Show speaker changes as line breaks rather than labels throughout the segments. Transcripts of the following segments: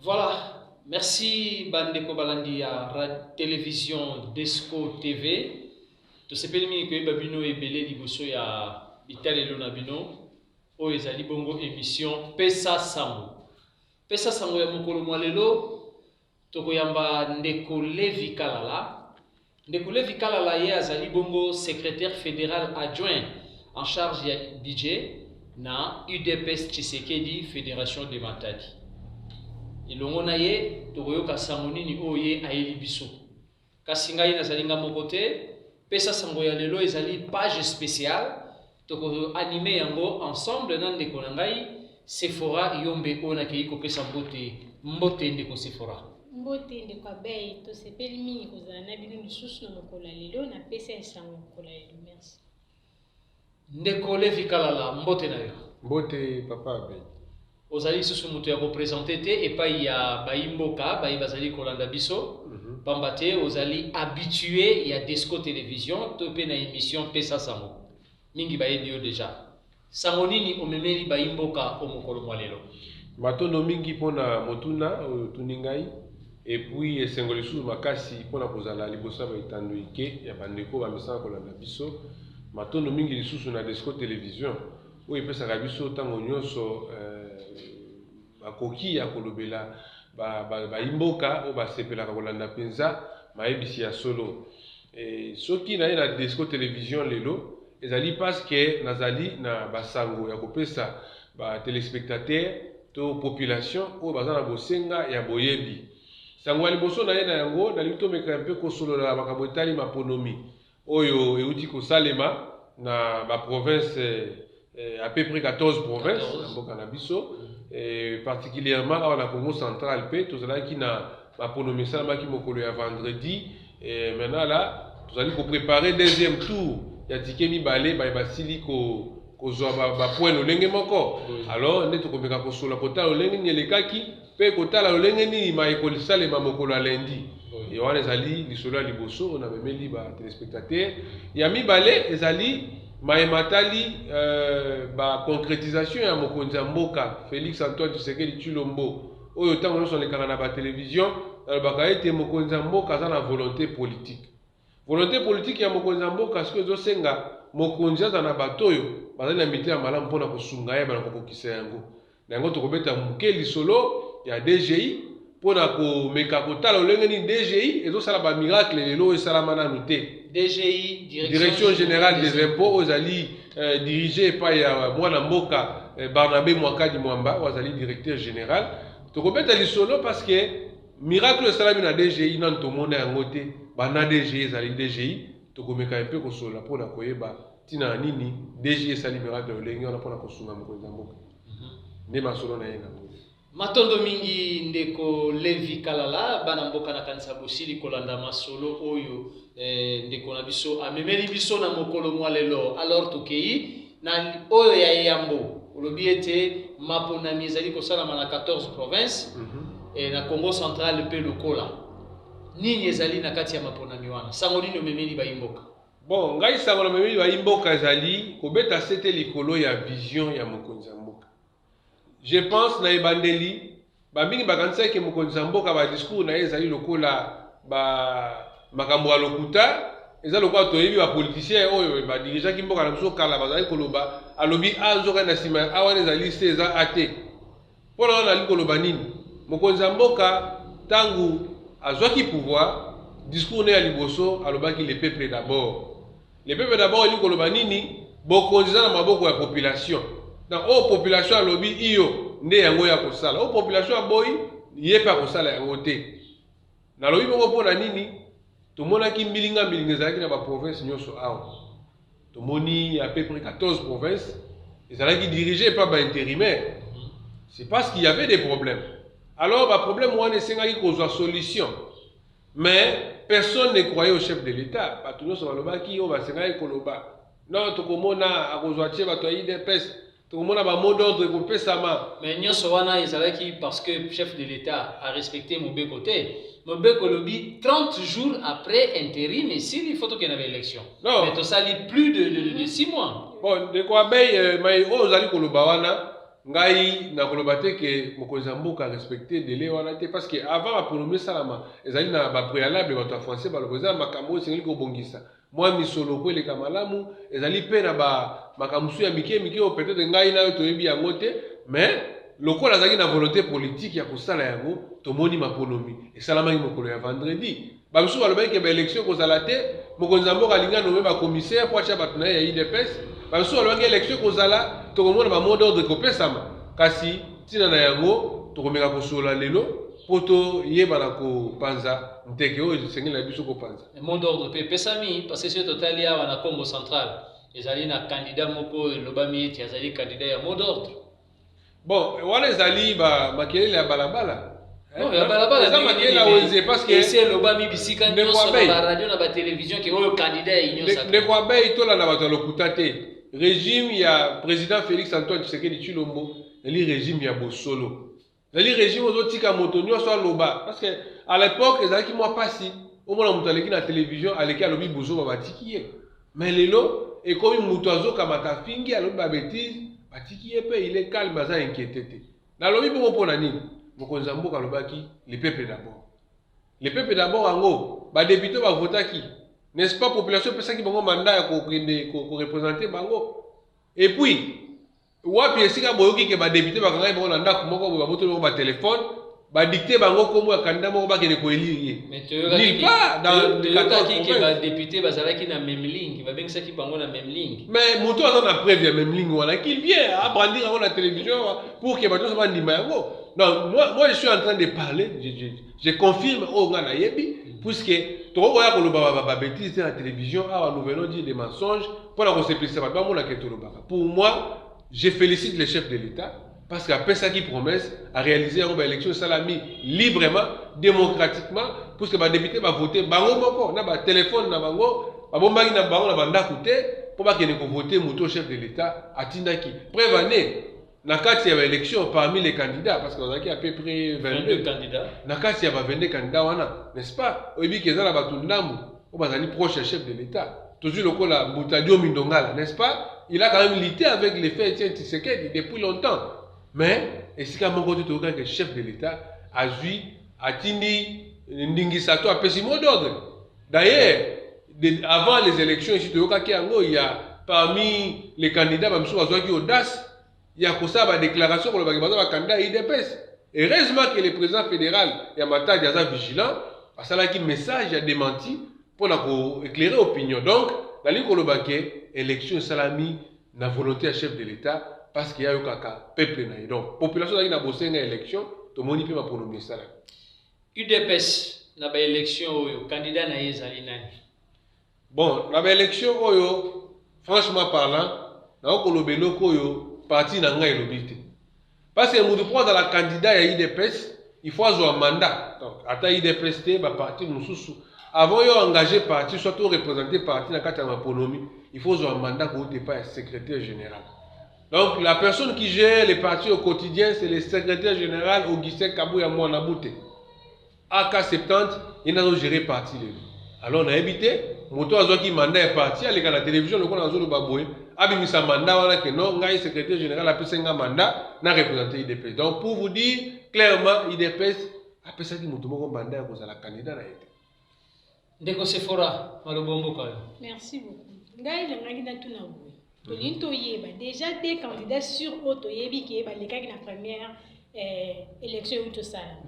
Voilà, merci Bandeko Balandi à la télévision Desco TV. To sepeli mingi ko babino ebele liboso ya bitalelo na bino o ezali bongo émission Pesa Sango. Pesa Sango ya mokolo mwalelo tokoyamba Ndeko Levi Kalala. Ndeko Levi Kalala ye azali bongo secrétaire fédéral adjoint en charge ya budget na UDPS Tshisekedi Fédération de Matadi. Ilongo na ye tokoyoka sango nini oye ayeli biso. Kasi ngai nazali nga moko te. Pesa Sango ya lelo ezali page spéciale toko animé yango ensemble na ndeko na ngai Sephora Yombe ona ke iko pesa mbote ndeko Sephora.
Mbote ndeko Abeille to sepeli mingi kozala na bino lisusu na mokolo ya lelo na Pesa Sango mokolo ya lelo. Merci.
Ndeko Levi Kalala mbote na yo.
Mbote papa Abeille.
Ozali susu mutu ya représenter te epai ya baimboka bayi bazali kolanda biso. Pambate ozali habitué ya Desco Télévision to pe na émission Pesa Sango. Mingi bayebi yo déjà. Sango nini omemeli baimboka o mokolo mwalelo.
Matondo mingi pona motuna tuningai et puis esengoli su makasi pona kozala libosa ba itando ike ya bandeko ba misala kolanda biso. Matondo mingi lisusu na Desco Télévision o epesa biso tango nyonso bakoki ya kolobela ba imboka o ba sepela kolanda penza maebisi ya solo soki na na Desco Télévision lelo ezali parce que nazali na basango ya kopesa ba téléspectateurs to population o bazana bosenga ya boyebi sango liboso na yango na lito meka mpe ko solo la bakabotali maponomi oyo euti ko salema na ba province à peu près 14 provinces na mboka na biso particulièrement à la Congo central pe tozala ki na maponomi salama ki mokolo ya vendredi et maintenant là nous allons préparer deuxième tour ya tikemi balé ba basili ko zwa ba point lolenge moko alors ndeto ko meka ko sola kota lolenge nyelekaki pe kota la lolenge ni ma ekoli salema mokolo lundi et wana ezali lisolo liboso na memeli ba téléspectateurs ya mi balé ezali Maïmatali, concrétisation ya mokonzi mboka Félix Antoine Tshisekedi Tshilombo oyo tango nyonso lekaka na ba télévision alobaka ete mokonzi mboka aza na volonté politique ya mokonzi mboka siko ezosenga mokonzi aza na bato oyo bazali na mitema malamu mpona kosunga ye bana kokokisa yango na yango tokobeta moke lisolo ya DGI mpona komeka kotala olenge nini DGI ezosala ba miracle lelo esalama nanu te.
DGI,
Direction Générale des Impôts, Ozali dirigé par Mwana Mboka Barnabé Mwakadi Mwamba, Ozali directeur général. Tu comprends l'isolo parce que miracle salami na DGI nan to monde ngote, ba na DGI Ozali DGI, tu comprends un peu ko sola pona koyeba tina nini DGI sali miracle lengi ona pona ko sunga mokonza mboka. Ne masolo na yenga.
Matondo mingi ndeko Levi Kalala bana mboka na kanisa bosili kolanda masolo oyo ndeko na biso amemeli biso na mokolo mwalelo alors tokei na oyo ya yambo olobi ete maponami ezali kosalama na 14 provinces et na Congo central pe lokola nini ezali na kati ya maponami wana sango nini omemeli baimboka.
Bon ngai sango na memeli baimboka ezali kobeta sete likolo ya vision ya mokonzi mboka. Je pense na ebandeli ba mingi bakanisa ke mokonzi mboka ba discours na ezali lokola ba makambo ya lokuta eza lokola toyebi ba politiciens oyo ba dirigeant ki mboka na biso kala bazali koloba alobi azoka na sima awana ezali se eza ate pona wana ali koloba nini mokonzi mboka tangu azwaki pouvoir discours ne ya liboso alobaki le peuple d'abord ali koloba nini bokonzi na maboko ya population. Donc, la population a lobby iyo nde yango ya kosala. La population a boy yepa kosala yango te. Na lobby moko pona nini? Tomona ki mbilinga ezalaki na ba province nyonso awa. Tomoni à peu près 14 provinces ezalaki dirigées par ba intérimaires. C'est parce qu'il y avait des problèmes. Alors ba problème wana esengaki kozwa solution. Mais personne ne croyait au chef de l'État. Ba tout nyonso balobaki o ba sengaki koloba. Non tokomona akozwa tie bato ya IDPS.
Mais nyonso wana ezalaki parce que le chef de l'État a respecté Mobeko te. Mobeko lobi 30 jours après intérim et s'il il faut qu'il y ait une élection.
Non.
Mais tout ça lit plus de 6 mois.
Bon, de quoi Abeille mais ozali koloba wana ngai na koloba te ke mokonzi ya mboka respecter délai wana te parce que avant bapronomie salama ezali na bapréalable bato ya français baloba eza na makambo oyo esengeli kobongisa mwa misolo po eleka malamu ezali mpe na makambo mosusu ya mike mike oyo peut-être ngai nayo toyebi yango te mais lokola azalaki na volonté politique ya kosala yango tomoni maponomi esalamaki mokolo ya vendredi bamisusu balobaki ke baélection ekozala te mokonzi ya mboka alingi anome bacommissaire po atya bato na ye ya idps bamisusu balobaki élection ekozala tokomona bamot d'ordre ekopesama kasi ntina na yango tokomeka kosolola lelo po toyebana kopanza nteke oyo esengeli na biso kopanza
mot d'ordre mpe epesami parce que soki totali awa na congo central ezali na candidat moko elobami ete azali candidat ya mot d'ordre
bon wana ezali makelele ya balabala
ya balabala
eza makelele ya wenze parce que
esi elobami bisika nyonso na baradio na batelevizio ke oyo candidat ya union sacrée
ndeko abeyi tolanda bato ya lokuta te régime ya président Félix Antoine Tshisekedi Tshilombo ezali régime ya bosolo ezali régime ozotika moto nyonso aloba parce que à l'époque ezalaki mwa pasi omona moto aleki na télévision aleki alobi bozoba batiki ye mais lelo ekomi moto azokamata fingi alobi babétise batiki ye mpe il est calme aza inquiété te nalobi bongo mpona nini mokonzi ya mboka alobaki le peuple d'abord yango badepute bavotaki n'est-ce pas population epesaki bango mandat ya kokende korepresente bango et puis wapi esika boyoki ke badepute bakangai bango na ndako moko boye babotoli bango batelefone badikte bango kombo ya candidat moko bakende koelire ye nulle part dans
toyokaki ke badepute bazalaki na même ligne babengisaki bango na même ligne
mais moto aza na preuve ya même ligne wana qu'il vient abrandir yango na télévision pour que bato nyonso bandima yango non moi je suis en train de parler je confirme oyo nga nayebi puisque tokokoya koloba babétise te na télévision awa nous venons dire des mensonges mpona kosepelisa bato bamonake tolobaka pour moi je félicite le chef de l'État parce qu'apesaki promesse à réaliser yango baélection esalami librement démocratiquement puisque badepute bavote bango moko na batelefone na bango babombaki na bango na bandako te mpo bakende kovote moto chef de l'État atindaki preuve ane na kati ya baélection parmi les candidats parce que bazalaki à peu près 22
candidats
na kati ya ba 22 candidats wana n'est-ce pas oyebi ke eza na bato ndambu oyo bazali proche ya chef de l'État tozwi lokola Mbutadio Mindongala n'est-ce pas il a quand même lutté avec les faits Etienne Tshisekedi depuis longtemps mais esika moko te toyokaki ke chef de l'État azwi atindi ndingisato apesi mot d'ordre d'ailleurs avant les élections ici toyokaki yango il y a parmi les candidats bamisusu bazwaki audace il y a kosala déclaration pour le candidat IDPS. Heureusement que le président fédéral Yamata Diaza vigilant a salaki message a démenti pour éclairer l'opinion. Donc, la ligne kolobake élection salami na volonté à chef de l'État parce qu'il y a eu kaka peuple na. Donc, population qui na bossé na élection, to moni pe ma pronomie ça.
UDPS na ba élection oyo candidat na yezali nani?
Bon, na ba élection oyo franchement parlant, na kolobelo koyo parti na nga elobite parce que mutu pour la candidat ya IDPS il faut avoir un mandat donc ata IDPS te ba parti mususu avant yo engager parti soit to représenter parti na kati ya maponomi il faut avoir un mandat pour te pas secrétaire général donc la personne qui gère les partis au quotidien c'est le secrétaire général Augustin Kabouya Mwanabute AK70 il n'a géré parti alors on a évité moto azwaki mandat ya parti aleka na télévision lokola azolo baboye abimisa mandat wana ke non ngai secrétaire général apesenga mandat na représenter IDPS donc pour vous dire clairement IDPS apesaki moto moko mandat ya kozala candidat na ete
ndeko Sephora malobombo kayo
merci beaucoup ngai nangaki na tuna boye tolingi toyeba déjà des candidats sur oyo toyebi ke balekaki na première élection oyo tosala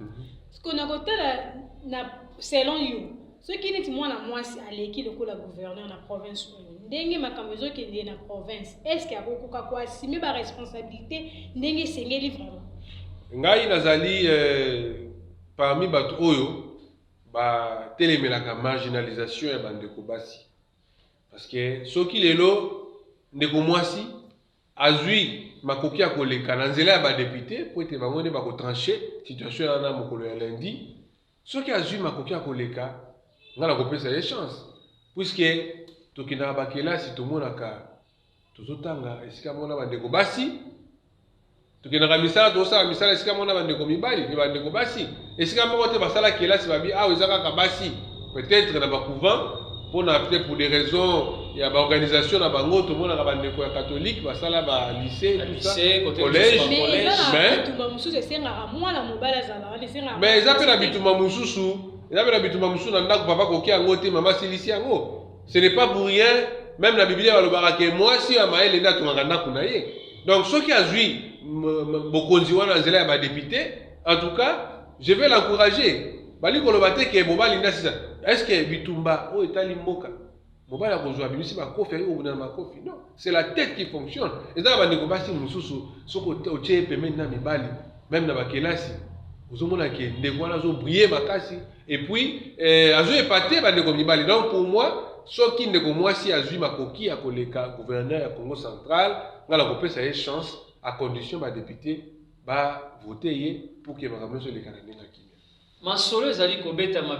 sikona kotala na selon yo soki neti mwana mwasi aleki lokola gouverneur na province oyo ndenge makambo ezokende na province est-ce que akokoka koasime baresponsabilité ndenge esengeli vraiment
ngai nazali parmi bato oyo batelemelaka marginalisation ya bandeko basi parce que soki lelo ndeko mwasi azwi makoki ya koleka na nzela ya badepute po ete bango nde bakotranche situation wana mokolo ya lundi soki azwi makoki ya koleka nga nakopesa ye chance puisque tokendaka bakelasi tomonaka tozotanga esika mona bandeko basi tokendaka misala tozosala misala esika mona bandeko mibali ni bandeko basi esika moko te basala kelasi babi awa eza kaka basi peut-être na bacouvent mpona peut-être pour des raisons il y a organisation na bango tout le monde a bandeko ya catholique basala ba lycée tout ça collège mais ils appellent bitumba mususu na ndako papa koki yango te mama silisi yango ce n'est pas pour rien même la Bible balobaka ke moi si amaele nda tungaka ndako na ye donc ceux qui azui bokonzi wana nzela ya ba député en tout cas je vais l'encourager bali koloba te ke mobali nda sisa est-ce que bitumba o etali mboka mobali akozwa bimisi bakofi ayi obuna na makofi non c'est la tête qui fonctionne ezaka bandeko basi mosusu soko otie pembeni na mibali même na bakelasi ozomona ke ndeko wana azobriller makasi et puis azoepate bandeko mibali donc pour moi soki ndeko mwasi azwi makoki ya koleka gouverneur ya Congo central ngala kopesa ye chance à condition badéputé bavote ye pour ke makambo nyonso elekana ndenge akimia
masolo ezali kobetama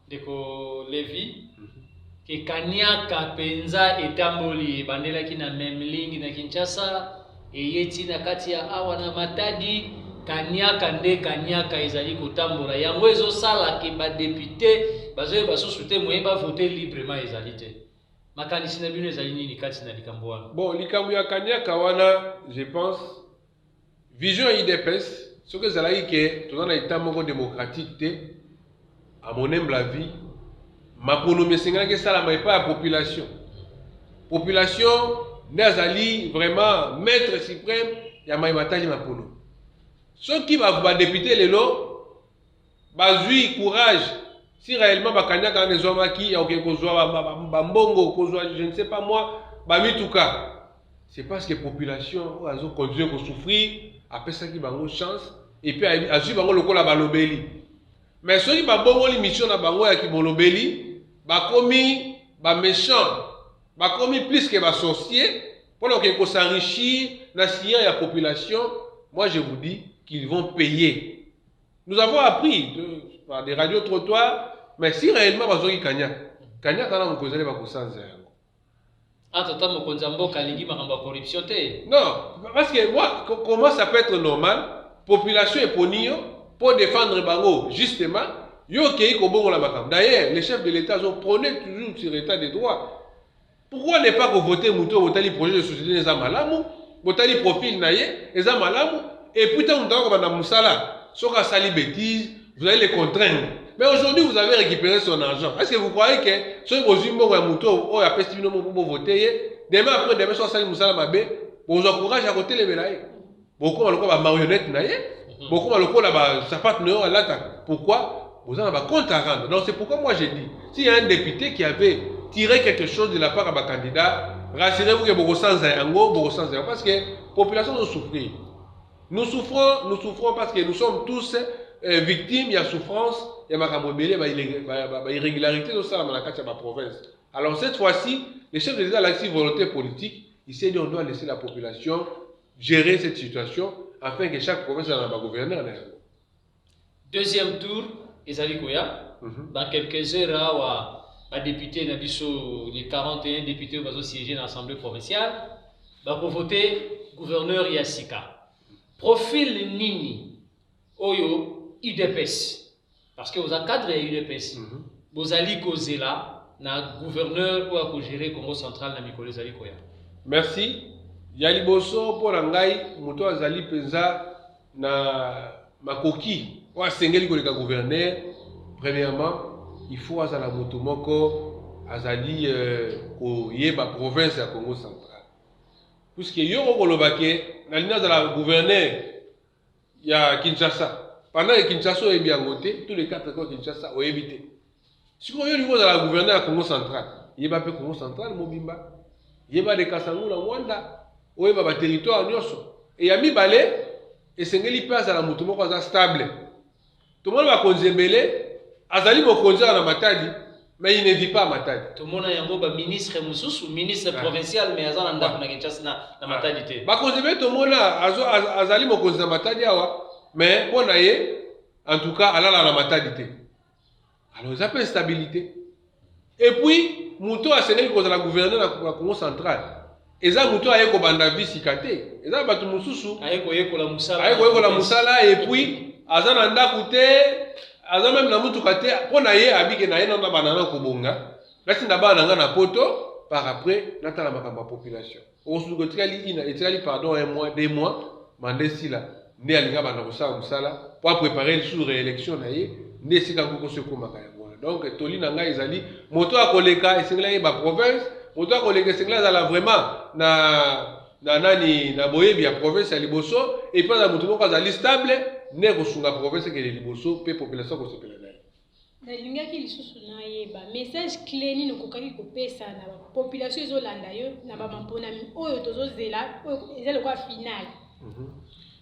ndeko Levi ke kaniaka penza etamboli bandelaki na Memling na Kinshasa eyeti na kati ya awa na Matadi kaniaka ezali kotambola yango ezosala ke badéputé bazoye basusu te moyeba voter librement ezali te makanisi na bino ezali nini kati na likambo wana
bon likambo ya kaniaka wana je pense vision IDPS soki ezalaki ke toza na état moko démocratique te à mon humble avis makonomi esengelaki esalama epai ya population nde azali vraiment maître suprême ya matali makonomi soki badéputé lelo bazwi courage si réellement bakaniaka wana ezwamaki ya oke kozwa bambongo kozwa je ne sais pas moi bamituka c'est parce que population oyo azocontinue kosouffrir apesaki bango chance et puis azwi bango lokola balobeli mais soki babongoli mission na bango ya kibolobeli bakomi baméchant bakomi plus que basorcier mpona oke kosenrichir na sillon ya population moi je vous dis qu'ils vont payer. Nous avons appris par des radios trottoirs, mais si réellement bazoki kanya kana mokonzi ba kosanza yango.
Tata mokonzi mboka lingi makambo corruption te.
Non, parce que moi comment ça peut être normal population eponio pour défendre bango justement yo kei ko bongo la makambo. D'ailleurs, les chefs de l'État ont prôné toujours sur l'état des droits. Pourquoi ne pas voter muto votali projet de société les amalamu, votali profil naie, les amalamu et puis tant que dans Moussala, soit sali bêtise, vous allez les contraindre. Mais aujourd'hui, vous avez récupéré son argent. Est-ce que vous croyez que ceux qui ont un mouton ou a pesté pour voter, demain après, demain, soit sali Moussala Mabé, vous encouragez à voter les médailles. Beaucoup ont la marionnette naïe, beaucoup ont la sapate néo à l'attaque. Pourquoi? Vous en avez un compte à rendre. Donc c'est pourquoi moi j'ai dit, s'il y a un député qui avait tiré quelque chose de la part de ma candidat, rassurez-vous que beaucoup sans zéro, parce que la population doit souffrir. Nous souffrons parce que nous sommes tous victimes, il y a souffrance, il y a irrégularité dans la province. Alors cette fois-ci, les chefs de l'État ont une volonté politique, ils s'est dit on doit laisser la population gérer cette situation afin que chaque province ait un gouverneur.
Deuxième tour, Ezali Koya, dans quelques heures, les députés, les 41 députés vont siéger dans l'Assemblée provinciale, vont voter gouverneur Yassika. Profil Nini, Oyo, UDPS, parce que vous avez cadre UDPS, vous allez causer là, na gouverneur ou à gérer Congo central na Mikolo Zali Koya.
Merci. Yali boso pour l'angai, muto azali penza na makoki, ou à sengeli koleka gouverneur. Premièrement, il faut azala muto moko azali koyeba province ya Congo central. Puisque yoko kolobake na lina azala gouverneur ya Kinshasa. Pendant que Kinshasa est bien voté, tous les 4 corps Kinshasa ont évité. Si vous avez le gouverneur à Congo central, il y a pas Congo central, Mobimba, il y a des Kassangou, la Rwanda, il y a des territoires Nyoso. Et il y a mis balé, et c'est qu'il passe à la moutomo stable. Tout le monde va conzembele, Azali va conzer à la Matadi, mais il ne vit pas à Matadi.
Tout le monde a un ministre Moussous, ministre provincial, mais Azal anda na Kinshasa na Matadi te.
Ba conzembele tout le monde Azali va conzer à Matadi awa. Mais bon, en tout cas, Allah la maternité. Alors, ils appellent stabilité. Et puis, Mouto a séné que la gouverneure de la Congo centrale. Et ça, Mouto a éco bandavi sikate. Et ça, Batou Moussou. A éco la Moussala. A éco la Moussala. Et puis, Azan anda koute. Azan même na Moutou kate. Pour naye, abike naye, non na banana kobonga. Là, si na banana na poto. par après natala makambo ya population osuku etikali pardon un mois 2 mois mandesi la nde alinga banda kosala mosala pour préparer sur réélection na ye nde esika nkoko so ekomaka yango wana donc toli na ngai ezali moto akoleka esengeli ayeba province moto akoleka esengeli azala vraiment na nani na boyebi ya province ya liboso et puis na moto moko azali stable nde kosunga province ekele liboso mpe population kosepela na ye
nalingaki lisusu nayeba message clé nini okokaki kopesa na population ezolanda yo na bamampona oyo tozozela oyo eza lokwa finale.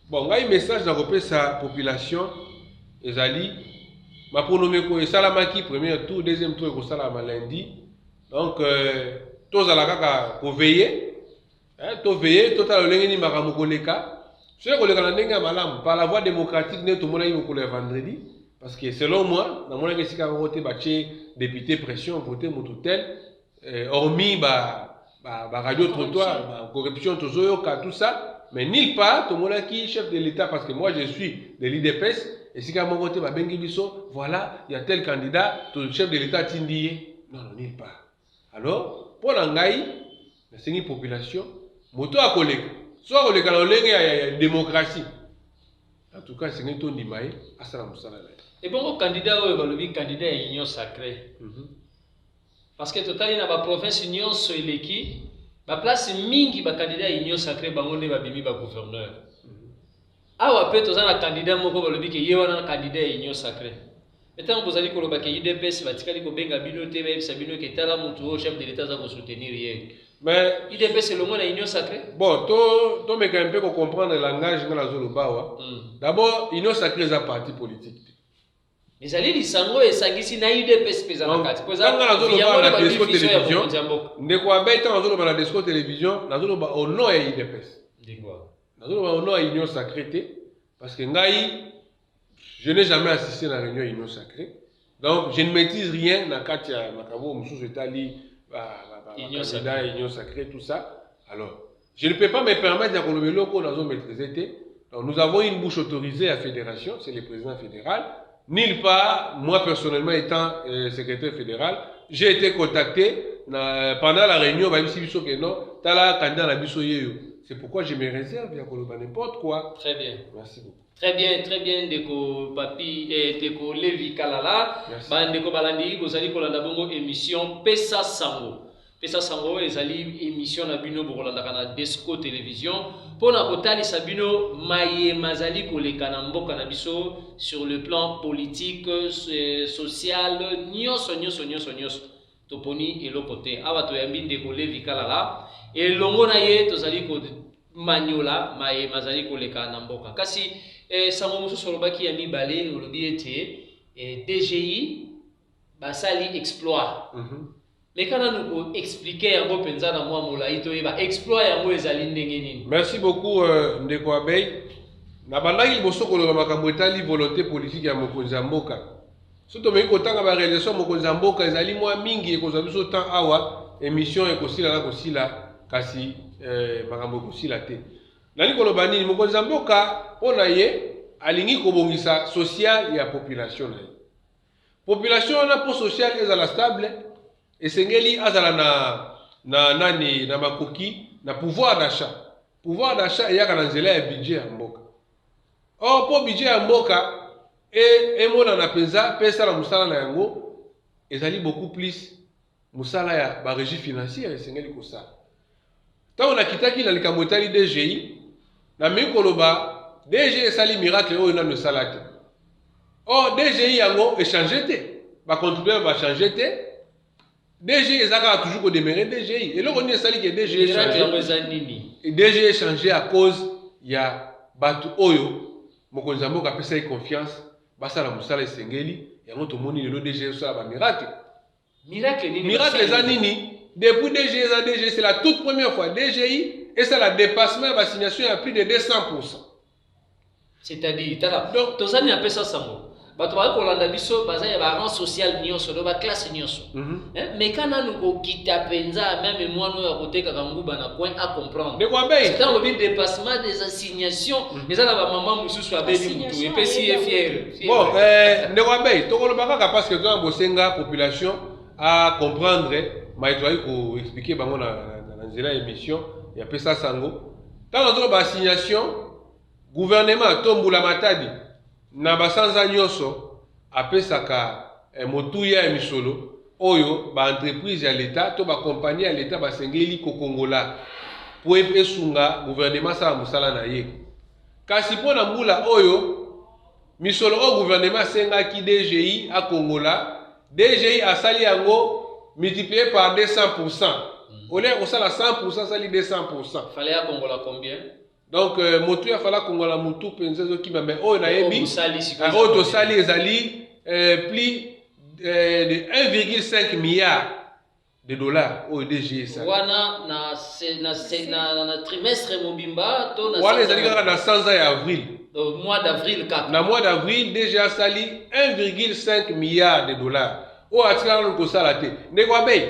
Bon, ngai message na kopesa population ezali maponomeko esalamaki premier tour deuxième tour ekosalama lundi donc tozala kaka koveille toveille totala lolenge ni makambo koleka soki koleka na ndenge ya malamu par la voie démocratique nde tomonaki mokolo ya vendredi parce que selon moi namonaki esika yango te batie député pression vote motu tel hormis radio trottoir corruption tozoyoka tout ça. Mais nulle part, tout le monde qui chef de l'État, parce que moi je suis de l'IDPS, et si quelqu'un m'a dit, voilà, il y a tel candidat, tout le chef de l'État t'indié. Non, non, nulle part. Alors, pour l'angaï, la population, moto à collègue, soit collègue à la démocratie. En tout cas, c'est un ton d'Imaï, à Salam Salam.
Et bon, le candidat, le candidat est union sacrée. Parce que total, il y a la province union sur l'équipe. La place mingi ba candidat union sacrée bangonde ba bimi ba gouverneur. Awa pe tozana na candidat moko ba lobi ke yewana na candidat union sacrée. Etant vous allez koloba ke UDPS va tikali ko benga bino te ba ebisa bino ke tala mutu au chef de l'état za ko soutenir ye. Mais UDPS le mot na union sacrée. Bon, to me quand même ko comprendre le langage ngala zoloba wa. D'abord union sacrée za parti politique. Les alliés lisango esangisi na UDPS pesa na kati. Poza na Desco télévision. Ndeko beta na na Desco télévision, na zolo ba au nom ya UDPS. Ndeko. Na zolo ba au nom ya union sacrée parce que ngai je n'ai jamais assisté à la réunion union sacrée. Donc je ne maîtrise rien na kati ya makabo mususu etali union sacrée tout ça. Alors, je ne peux pas me permettre de kolobe loko na zo maîtriser. Donc nous avons une bouche autorisée à fédération, c'est le président fédéral. Nulle part, moi personnellement étant secrétaire fédéral, j'ai été contacté pendant la réunion, c'est pourquoi je me réserve, il y a n'importe quoi. Très bien. Merci beaucoup. Très bien, Deko Papi et Deko Levi Kalala. Deko Balandi, vous allez kolanda bongo émission Pesa Sango. Pesa Sango, ils allient émission na bino bokolanda kana Desco télévision. Pona kotali sabino maye mazali koleka na mboka na biso sur le plan politique, social, nyonso. Toponi elokote. Awa to yambi Deko Levi Kalala. Et longo na ye tozali ko maniola maye mazali koleka na mboka. Kasi sango musu solobaki ya mibale olobi ete DGI basali exploit. Mais quand nous expliquer un peu penza na moi molaito eba exploit yango ezali ndenge nini. Merci beaucoup Ndeko Abey. Na bandaki liboso koloba makambo etali volonté politique ya mokonzi ya mboka. Soto meki kotanga ba réalisation mokonzi ya mboka ezali mwa mingi ekozwa biso temps awa émission ekosila na kosila kasi makambo ekosila te. Nani koloba nini mokonzi ya mboka mpona ye alingi kobongisa social ya population na ye. Population na po social ezala stable esengeli azala na makoki na pouvoir d'achat. Pouvoir d'achat eyaka na nzela ya budget ya mboka. Or po budget ya mboka emona na penza pesa na musala na yango ezali beaucoup plus musala ya ba régie financière esengeli kosala. Tango na kitaki na likambo etali DGI na mikoloba DGI esali miracle oyo na sala te. Or DGI yango échanger te. Ba contribuable va changer te. DGI ezaka toujours ko demeurer DGI. Et là on est sali que DGI est changé à cause ya batu oyo mokonzi mboka pesa confiance basala musala esengeli yango to moni le DGI sala ba miracle. Miracle nini? Miracle za nini? Depuis DGI c'est la toute première fois DGI et ça la dépassement de l'assignation à plus de 200%. C'est-à-dire donc tozani appelle ça sango. Bato ba kolanda biso baza ya ba rang social nyonso do ba classe nyonso. Mais kana nuko kita penza même moi no ya koteka kanguba na point à comprendre. De quoi ben? C'est dans le dépassement des assignations. Mais ça la ba maman mususu abeli mutu et puis si est fier. Bon, de quoi ben? To kolobaka parce que dans bosenga population à comprendre
maïtoyi ko expliquer bango na nzela émission ya pesa sango tant dans ba signation gouvernement tombula matadi na basanza nyonso apesaka motuya ya misolo oyo ba entreprise ya l'état to ba compagnie ya l'état basengeli ko kongola po epesunga gouvernement sala musala na ye kasi pona mbula oyo misolo o gouvernement sengaki DGI a kongola DGI asali yango multiplié par 200%. Au lieu de ça, 100%, ça lit 200%.
Fallait à Congola combien?
Donc, motu il fallait Congola mutu pensezo qui m'a mais oh na ebi. Oh to sali ezali plus de 1,5 milliard de dollars au DGI ça.
Wana na trimestre mobimba to na.
Wana ezali kaka na 100 ya avril.
Donc mois d'avril 4.
Na mois d'avril déjà sali 1,5 milliard de dollars. O atika na ko sala te. Ne kwa bay.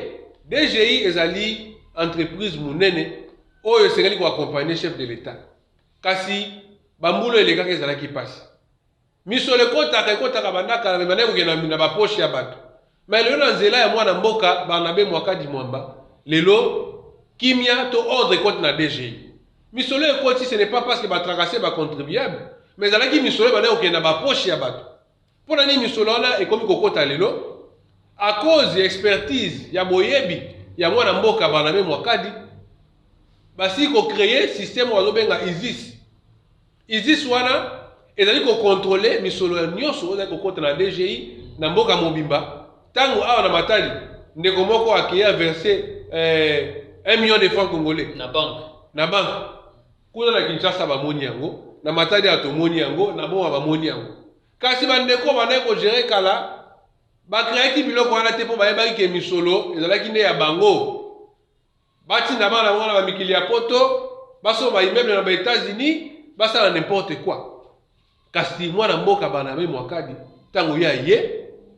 DGI ezali entreprise munene oyo esengeli ko accompagner chef de l'état. Kasi bambulo eleka ezalaki pasi. Misole kotaka bandaka na bana kugena na ba poche ya bato. Mais lelo na nzela ya mwana mboka banabe mwaka di mwamba. Lelo kimia to ordre compte na DGI. Misole ekoti ce n'est pas parce que ba tracasser ba contribuable, mais ezalaki misole bana kugena ba poche ya bato. Pona ni misole wana ekomi kokota lelo à cause expertise ya boyebi ya mwana mboka banabe mwakadi basi ko créer système wazo benga ISIS wana ezali ko contrôler misolo nyonso oza ko kota na DGI na mboka mobimba tango awa na matali ndeko moko akia verser 1 million de francs congolais na banque kuna na Kinshasa ba moni yango na matali atomoni yango na bo ba moni yango kasi bandeko bana ko gérer kala ba créer biloko wana te po ba yeba ki misolo ezalaki nde ya bango bati na bana wana ba mikili ya poto baso ba immeuble na ba États-Unis basa na n'importe quoi kasi mwana mboka bana me mwakadi tango ya ye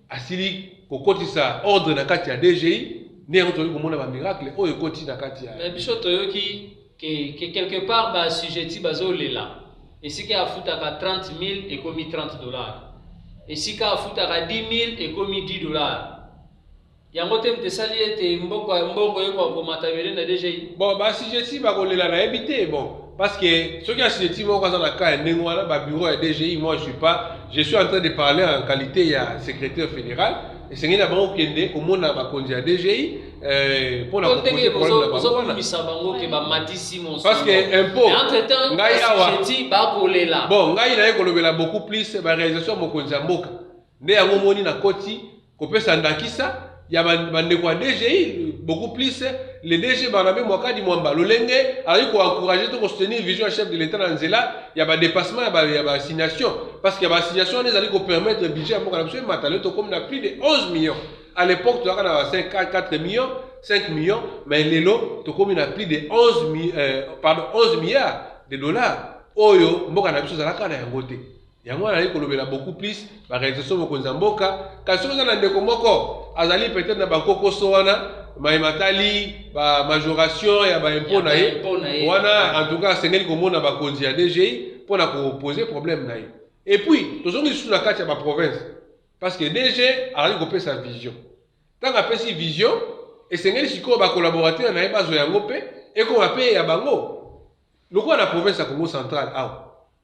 asili kokotisa ordre na kati ya DGI ne ngoto ko mona ba miracle oyo koti na kati ya
mais biso toyoki que quelque part ba sujetti bazolela esika afutaka 30,000 et komi $30 esika afutaka 10,000 et komi $10 yango te mtesali ete mbongo yeko komata bele na DGI
bon ba sujetti ba kolela na ebité bon parce que ceux qui a sujetti moko za na ka ndenge wana ba bureau ya DGI moi je suis en train de parler en qualité ya secrétaire fédéral et c'est ngina bango kende komona ba konzi ya DGI pour la proposer problème na bango parce que impôt ngai awa
ba kolela
bon ngai na ekolobela beaucoup plus ba réalisation mokonzi ya mboka nde yango moni na koti kopesa ndakisa ya bande kwa DGI beaucoup plus les DG banabe mwakadi mwamba lolenge ali ko encourager to ko soutenir vision chef de l'état na nzela ya ba dépassement ya ba assignation parce que ya ba assignation les ali ko permettre budget moko na biso matale to comme na plus de 11 millions à l'époque to kana 4 millions 5 millions mais lelo to comme na plus de 11 milliards de dollars oyo mboka na biso zalaka na yango te yango na kolobela beaucoup plus ba réalisation mokonza mboka kasi oza na ndeko moko azali peut-être na bakoko so wana matali ba majoration ya ba impôt na ye wana en tout cas sengeli komona bakonzi ya DGI pona ko poser problème na ye et puis tozongi sous la carte ya ba province parce que DG ali ko pesa vision tanga pesi vision et sengeli siko ba collaborateur na ye bazo yango pe et ko ape ya bango loko na province ya Congo central aw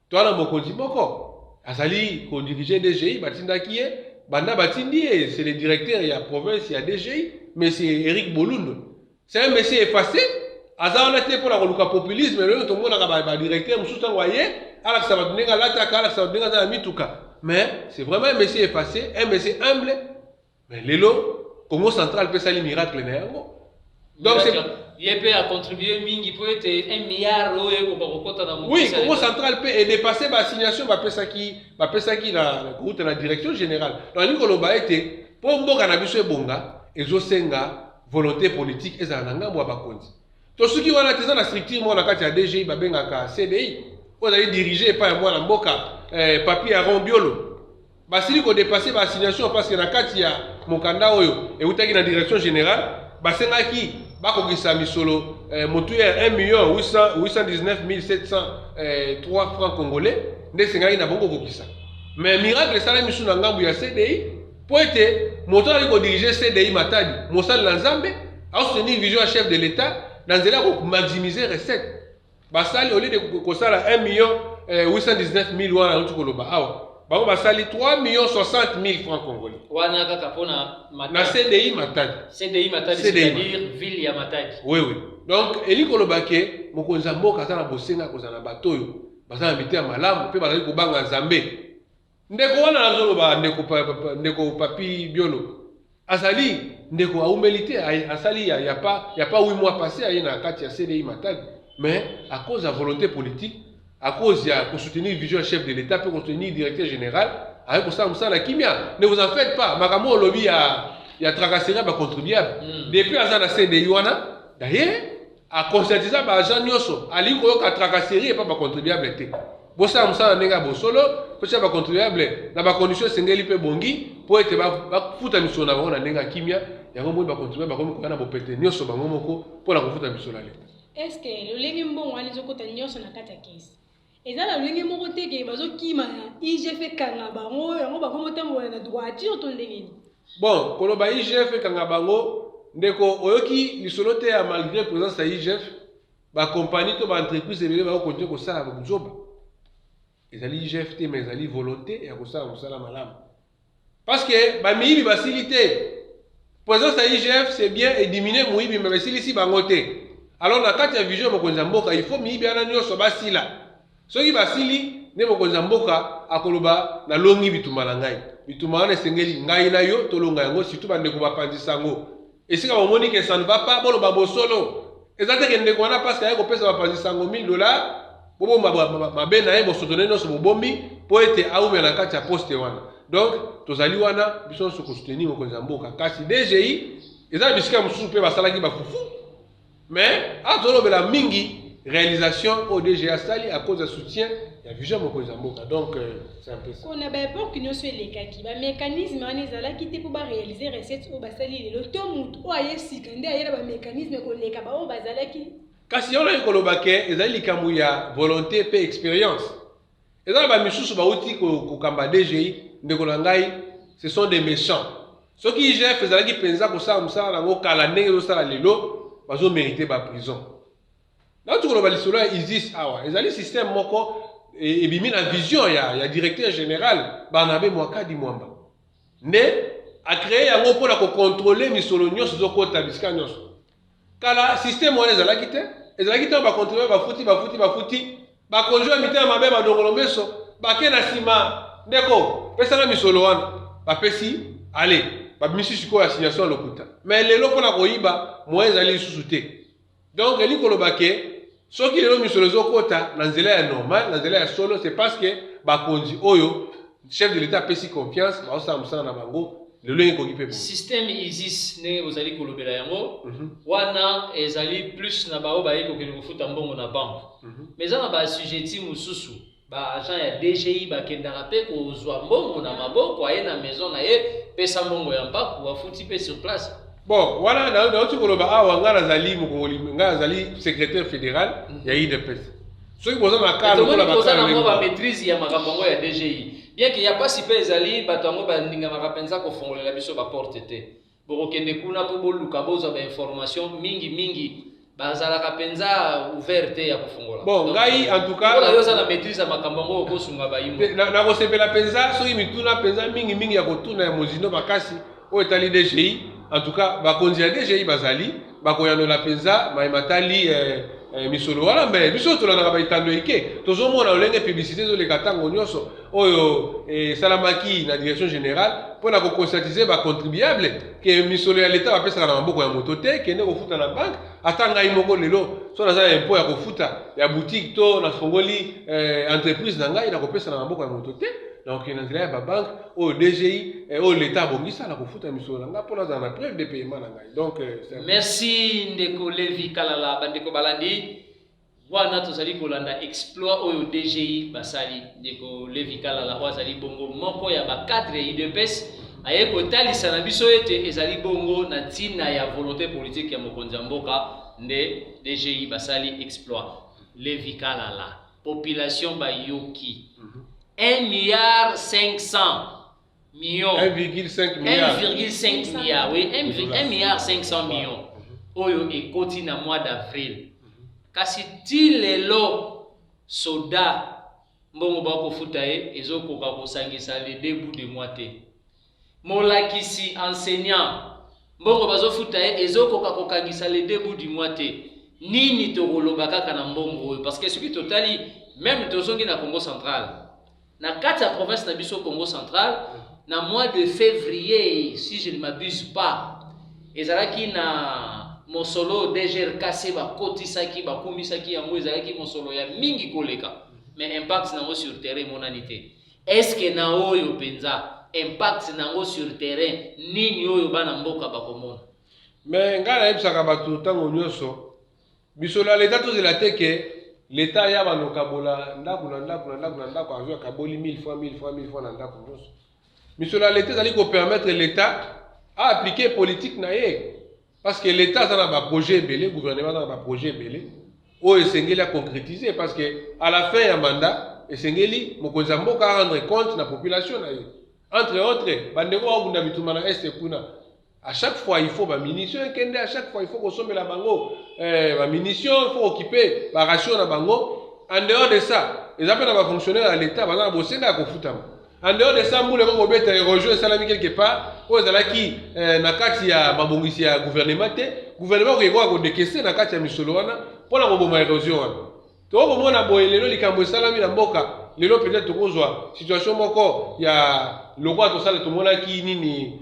to ana mokonzi moko azali ko diriger DGI batindaki ye banda batindi c'est le directeur ya province ya DGI monsieur Eric Bolund c'est un monsieur effacé azana te pour la koluka populisme le to mona ba directeur musuta waye ala sa badinga lataka ala sa badinga za mituka mais c'est vraiment un monsieur effacé un monsieur humble mais lelo Congo central peut sali miracle na yango donc c'est
YP a contribué mingi pour être 1 milliard oyo ko kokota na
oui Congo central peut et dépasser ba assignation ba pesaki na route na direction générale donc ni koloba été pour mboka na biso ebonga ezosenga volonté politique ezala na ngambo ya bakonzi to soki wana teza na structure mo na kati ya DGI babengaka CDI ozali diriger pa ya mwana mboka papier ya Rombiolo basili ko dépasser ba assignation parce que na kati ya mokanda oyo eutaki na direction générale basengaki bakokisa misolo motu ya 1,819,703 francs congolais nde sengaki na bongo kokisa mais miracle sala misu na ngambo ya CDI po ete moto ali ko diriger CDI matadi mosali na nzambe à soutenir vision à chef de l'État dans pour maximiser recettes. Basali au lieu de kosala 1 million 819 000 wana utu koloba awa. Bango basali 3 millions 60 000 francs congolais.
Wana kaka pona Matadi.
Na CDI Matadi.
CDI Matadi, c'est-à-dire ville ya Matadi.
Oui oui. Donc eli koloba ke mokonzi mboka za na bosenga kozana batoyo. Bazana bitea malamu pe bazali kobanga Nzambe. Ndeko wana nazoloba ndeko papi biolo. Azali ndeko aumélité asali y a pas 8 mois passés à na kati ya CDI Matadi, mais à cause de la volonté politique, à cause de soutenir vision chef de l'État pour soutenir directeur général, avec pour ça la kimia. Ne vous en faites pas, makamo lobby a tracasserie ba contribuable. Depuis azana CDI wana, d'ailleurs a conscientiser ba agent nyoso, ali ko ka tracasserie et pas ba contribuable été. Bosa musala nenga bosolo, peut ba contribuable na ba condition sengeli pe bongi pour être ba futa mission na bona nenga kimia, yango mo ba contribuable ba komi ko na bopete nyoso bango moko pour la futa mission la leta.
Est-ce que le lengi mbongo ali zokota nyoso na kata kesi? Ezala lengi moko teke bazo kima IGF kanga bango yango ba komo tambo na droiture to ndengeni.
Bon, koloba IGF kanga bango ndeko oyoki lisolote ya malgré présence ya IGF ba compagnie to ba entreprise ebele ba continuer ko sala ba nzoba. Ezali IGF te mais ezali volonté ya ko sala musala malamu. Parce que ba miyibi basilité présence ya IGF c'est bien et diminuer muyibi mais basilisi bango te. Alors na kati ya vision mokonzi mboka il faut miyibi ana nyoso basila. Soki basili ne mokonzi mboka akoloba na longi bituma na ngai. Bituma wana esengeli ngai na yo tolonga yango surtout bandeko bapandisa yango. Esika bomoni que ça ne va pas bolo babosolo. Ezate ke ndeko wana parce que kopesa bapandisa yango $1000 bobo mabe na ye bosotone nyonso bobombi po ete aume na kati ya poste wana. Donc tozali wana biso nyonso kosoutenir mokonzi mboka kasi DGI ezali bisika mosusu mpe basalaki bafufu. Mais azolobela mingi réalisation au DGA Sali à cause de soutien il y a vision mokonzi mboka. Donc c'est un peu ça.
On a ba peur que nous soit les kaki ba mécanisme ani zala ki te pour ba réaliser recette au basali le tomut o ayesi kande ayela ba mécanisme ko leka ba o bazala ki
kasi on a koloba ke ezali likambo ya volonté pe expérience. Ezali ba misusu ba uti ko kamba DGI ndeko na ngai ce sont des méchants. Ceux qui IGF ezalaki penza ko sala musala nango kala ndenge zo sala lelo bazo mériter ba prison. Là tu koloba lisolo ya ISIS awa ezali système moko et bimi na vision ya directeur général Barnabé Mwakadi Mwamba ne a créé yango pour la contrôler misolo nyonso zokota bisika nyonso kala système wana ezalaki te ba contrôler ba futi ba konjoa mitema mabe ba dongolombeso ba ke na sima ndeko pesa na misolo wana ba pesi allez ba misi siko ya signation lokuta mais lelo pona koyiba moyen ezali susu te. Donc eli koloba ke soki lelo misolo zokota na nzela ya normal na nzela ya solo c'est parce que bakonzi oyo chef de l'État pesi confiance ba osala musala na bango lelo ngi pe
système ISIS ne ozali kolobela yango wana ezali plus na bao ba yeko kele kofuta mbongo na banque mais za na ba assujetti mususu ba agent ya DGI ba kendaka pe ko zwa mbongo na maboko aye na maison na ye pesa mbongo ya mpaku wafuti pe sur place.
Bon, voilà, dans le koloba awa ngana zali mukongoli ngana zali secrétaire fédéral ya IDPS. Ceux qui posent na cas
lokola ba maîtrise ya makambo ya DGI. Bien qu'il y a pas si pe zali batango ba ndinga makapenza ko fongolela biso ba porte te. Boko kende kuna po boluka boza ba information mingi bazala penza ouverte ya kofongola.
Bon, ngai en tout cas
la yoza na maîtrise ya makambo ko sunga ba yimo.
Na ko sepela penza soki mituna penza mingi ya kotuna ya mozino bakasi o etali DGI. En tout cas, bakonzi ya DGI bazali bakoyano la penza maimatali misolo wala mais biso tolana ba itando ike tozomona olenge publicité zo le katango nyonso oyo salamaki na direction générale pour na ko conscientiser ba contribuable que misolo ya l'état va pesa na maboko ya motote kende ko futa na banque atanga imoko lelo so na za impôt ya ko futa ya boutique to na fongoli entreprise na ngai na ko pesa na maboko ya motote. Donc il y a une banque au DGI et au l'État bongisa la kofuta misolo nga pona za na preuve de paiement na ngai. Donc
merci ndeko Levi Kalala bandeko balandi wana tozali kolanda exploit au DGI basali ndeko Levi Kalala wazali bongo moko ya ba cadre IDPS aye kotalisa na biso ete ezali bongo na tina ya volonté politique ya mokonzi mboka nde DGI basali exploit. Levi Kalala population ba yoki 1,5 milliard.
1,5 milliard.
1,5 milliard, oui, 1,5 milliard. oyo ekoti na mois d'avril kasi ti lelo soda mbongo bakofuta ye ezokoka kosangisa le début de mois te molakisi enseignant mbongo bazofuta ye ezokoka kokangisa le début du mois te nini tokoloba kaka na mbongo oyo parce que soki totali même tozongi na Congo central na kati ya province na biso Congo central na mois de février si je ne m'abuse pas ezalaki na mosolo DGRKC bakotisaki bakumisaki yango ezalaki mosolo ya mingi koleka mais impact nango sur terrain monani te est-ce que na oyo penza impact nango sur terrain nini oyo bana mboka bakomona
mais ngai nayebisaka bato ntango nyonso biso na leta tozela te ke leta ya banokabola ndako na ndako azwi akaboli 1000 fois na ndako nyonso biso na leta ezali kopermettre leta aappliquer politique na ye parce que l'État a un projet ebele, le gouvernement a un projet ebele, ou esengeli a concrétiser parce que à la fin du mandat, esengeli mokonzi mboka a rendre compte na population na ye. Entre autres, bandeko wa bunda bituma na este kuna. À chaque fois il faut ba munitions kende, à chaque fois il faut consommer la bango, ba munitions, il faut occuper ba ration na bango. En dehors de ça, les appels à fonctionnaires à l'État, ba na bosenga ko futama. En dehors de ça, moule ko beta rejoindre salami quelque part, o ezalaki na kati ya mabongisi ya gouvernement te, gouvernement ko yeko ko décaisser na kati ya misolo wana pona ko boma érosion wana. To ko mona boyelelo likambo salami na mboka, lelo peut-être tokozwa situation moko ya lokwa to sala to mona ki nini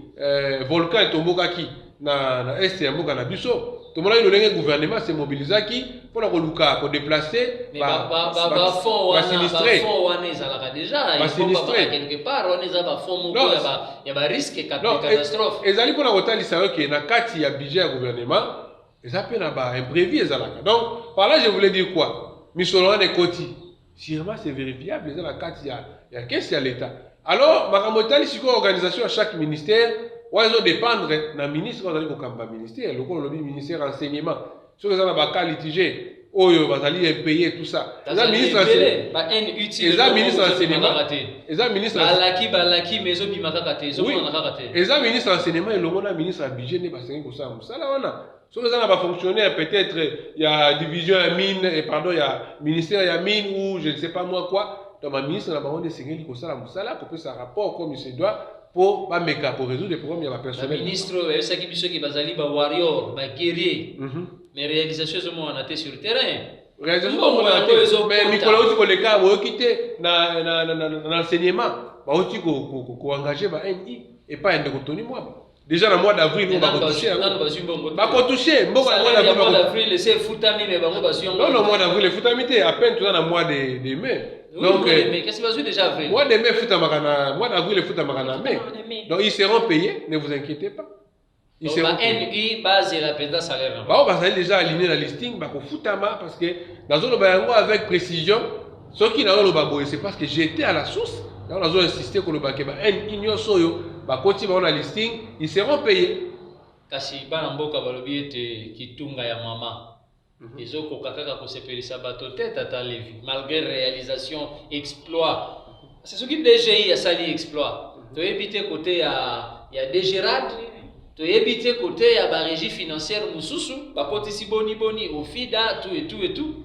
volcan tomboka ki na est ya mboka na biso. To mona le gouvernement se mobilisaki pour la koluka ko déplacer
ba fond wana ezalaka déjà il faut pas quelque part on eza ba fond moko ya ba risque catastrophe
ezali pour la kotalisa que na kati ya budget ya gouvernement eza pe na ba imprévu ezalaka donc par là je voulais dire quoi misolo wana ekoti sûrement c'est vérifiable eza na kati ya caisse ya l'état alors makambo tali siko organisation à chaque ministère oizo dépendre na ministre ozali kokamba ministère lokolo lobi ministère renseignement soki eza na baka litigé oyo bazali payer tout ça eza ministre
balaki mais ezobima kaka te ezomona kaka te
eza ministre renseignement elongo na ministre ya budget nde basengi kosala mosala wana soki eza na bafonctionnaire peut-être ya division ya mine pardon ya ministère ya mine ou je ne sais pas moi quoi donc baministre na bango nde esengeli kosala mosala kopesa rapport comme il se doit pour bameka pour résoudre les problèmes ya bapersonnel
ministre oyebisaki biso ki bazali ba warrior ba guerrier mais réalisation ezomona te sur terrain
mais mikolo oti koleka boyoki te na enseignement baoti koengage ba NI et pas ndeko toni mwaba déjà na mois d'avril on va toucher mboka na mois
d'avril c'est futami mais bango basio
non mois d'avril futami te à peine tout dans mois de mai
donc mais qu'est-ce que déjà avril
mois de mai futamaka na mois d'avril futamaka na mai donc ils seront payés ne vous inquiétez pas
ils seront NI base la présidence salaire
bah déjà aligné la listing bah ko futama parce que dans zone bayango avec précision ce qui na lo baboye c'est parce que j'étais à la source dans la zone insister ko lo ba ke ba NI soyo ba koti ba na listing ils seront payés
kasi bana mboka balobi ete kitunga ya mama ezokoka kaka kosepelisa bato te tata levi malgré réalisation exploit c'est ce qui DGI a sali exploit toyebi te côté ya DGRAD toyebi te côté ya ba régie financière mususu bakotisi boni au FIDA tout et tout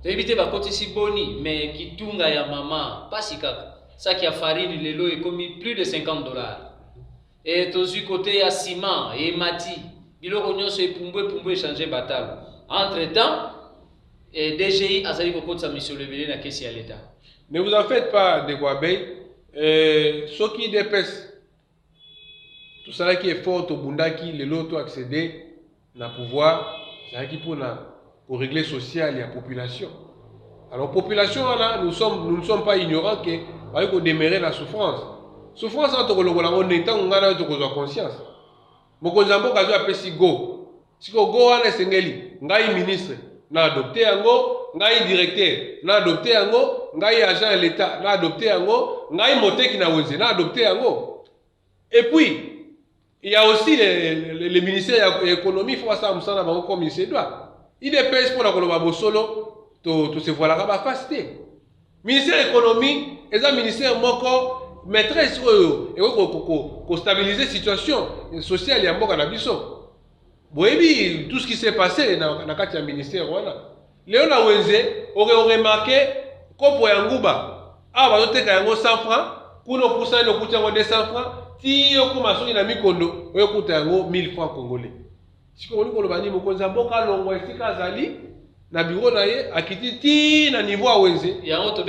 toyebi te bakotisi boni mais kitunga ya mama pasi kaka saki ya farine lelo ekomi plus de $50 et tozu côté ya ciment et mati biloko nyonso epumbwe changer batalo entre temps DGI azali kokotisa mission lebele na kesi ya l'état
ne vous en faites pas de Guabey ceux qui dépêchent tout ça qui est fort au bundaki les lots accéder na pouvoir ça qui pour régler social et la population alors population là nous ne sommes pas ignorants que va ko demeurer la souffrance entre kolongola on est tant ngana to kozwa conscience mokonzi mboka zo apesi go siko go wana esengeli ngai ministre na adopter yango ngai directeur na adopter yango ngai agent de l'état na adopter yango ngai moteki na wenze na adopter yango et puis il y a aussi le ministère de l'économie faut ça musana bango comme il se doit il dépêche pour la koloba bosolo to se voilà ka ba fasté ministère de l'économie et un ministère moko maîtresse oyo et ko stabiliser situation sociale ya mboka na biso boyebi tout ce qui s'est passé na kati ya ministère wana leo na wenze aurait remarqué kopo ya nguba bazoteka yango 100 francs kuno kusa no kutia 200 francs ti okuma soki na mikondo oyo kuta yango 1000 francs congolais siko ni koloba ni mokonza mboka longo esika azali na bureau na ye akiti ti na niveau a wenze
yango to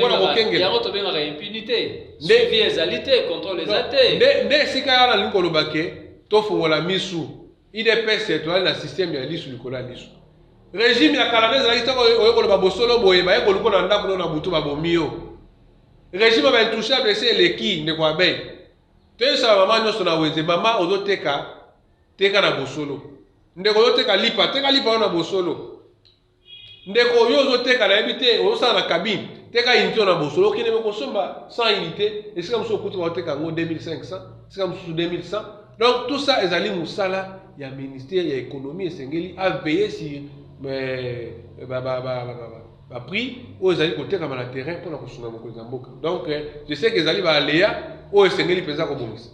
benga impunité suivi ezalité contrôle ezalité
nde sika yana lingi koloba ke to fongola misu IDPS étoile na système ya lisu likola lisu régime ya kala ezalaki toko oyo koloba bosolo boye baye koluko na ndako na butu babomio régime ba intouchable c'est leki ndeko abeille tesa mama nyonso na wenze mama ozoteka teka na bosolo ndeko ozoteka lipa na bosolo ndeko oyo ozoteka na yebi te ozosala na cabine teka unité na bosolo okende kosomba 100 unité esika mosusu okuti oteka yango 2500 esika mosusu 2100 donc tout ça ezali mosala ya ministère ya économie esengeli aveiller sur prix oyo ezali kotekama na terrain mpona kosunga mokonzi ya mboka donc je sais que ezali baaleya oyo esengeli mpenza kobongisa.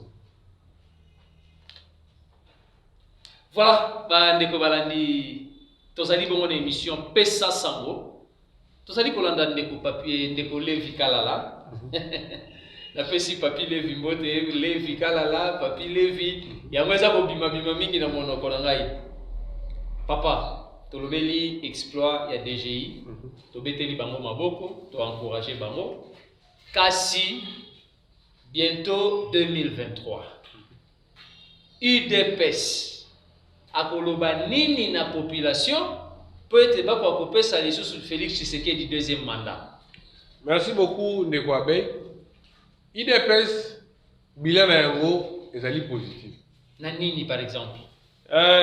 Voilà, bandeko balandi tozali bongo na émission Pesa Sango tozali kolanda ndeko papier ndeko Levi Kalala na pesi papi Levi mbote Levi Kalala papi Levi yango eza kobima bima mingi na monoko na ngai papa tolobeli exploit ya DGI tobeteli bango maboko to encourager bango kasi bientôt 2023 UDPS akoloba nini na population peut-être pas pour kopesa lisusu Félix Tshisekedi deuxième mandat.
Merci beaucoup ndeko Abeille. IDPS bilan na yango ezali positif.
Na nini par exemple?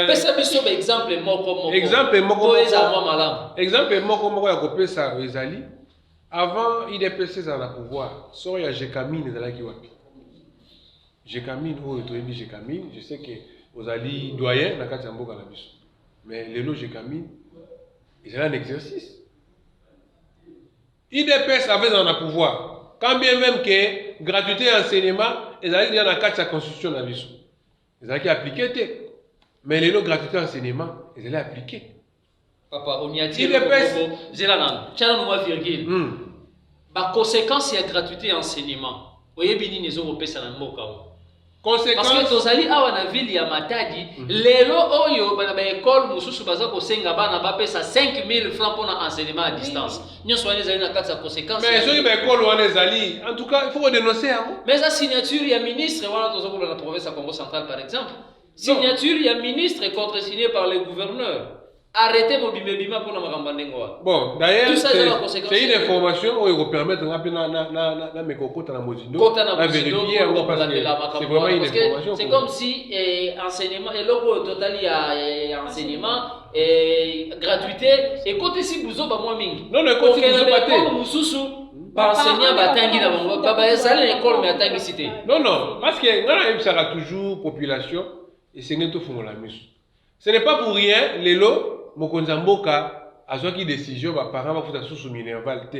Pesa biso ba exemple moko.
Exemple moko
eza mwa malamu.
Exemple moko ya kopesa ezali avant IDPS eza na pouvoir. So ya Jekamine ezalaki wapi? Jekamine oyo toyebi Jekamine, je sais que ozali doyen na kati ya mboka na biso. Mais lelo Jekamine c'est un exercice. IDPS avait un pouvoir. Quand bien même que gratuité enseignement, ils allaient dans la carte de la constitution de la vie. Ils allaient appliquer. Mais les gratuité enseignement, ils allaient appliquer.
Papa, on y a dit IDPS. Zélanan, tiens nous virgule. La conséquence c'est la gratuité enseignement. Vous voyez bien les Européens ça n'a pas. Parce que tozali awa na ville ya Matadi lelo oyo bana ba école mususu baza ko senga bana ba pesa 5000 francs pour enseignement à distance. Nyoso wana ezali na kati ya conséquence.
Mais so ba école wana ezali en tout cas il faut dénoncer yango.
Mais la signature ya ministre wana tozo ko na province ya Congo central par exemple. Signature ya ministre contre-signée par le gouverneur. Arrêtez vos bimebima pour la makambandengo.
Bon, d'ailleurs, c'est une information où il va permettre de mes cocottes à Mozindo à vérifier parce que c'est vraiment une information.
C'est comme si enseignement, et logo total il y a enseignement gratuité et côté si vous avez moins mingi.
Non, le côté vous avez pas
mususu enseignant batangi na bango baba ezali l'école mais atangi cité.
Non, parce que ngana sera toujours population et c'est ngento fungola misu. Ce n'est pas pour rien les lots mokonza mboka azwaki décision ba parents ba futa sous minerval te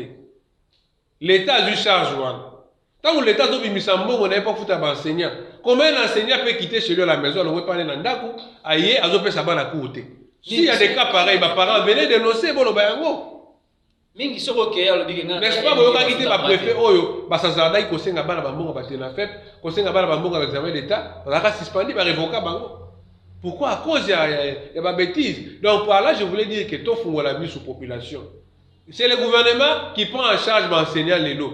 l'état a eu charge wana tant que l'état zobimisa mbongo na pas futa ba enseignant combien d'enseignants peut quitter chez lui à la maison on veut pas na ndako aye azopesa bana coûter s'il y a des cas pareils ba parents venez dénoncer bolo ba yango
mingi soko ke ya lobiki nga
n'est-ce pas boyoka kiti ba préfet oyo ba sazada ko senga bana ba mbongo ba tena fête ko senga bana ba mbongo examen d'état ba ka suspendu ba révoquer bango. Pourquoi? À cause il y a ma bêtise. Donc par là, je voulais dire que tout faut la mise sur population. C'est le gouvernement qui prend en charge l'enseignant les lots.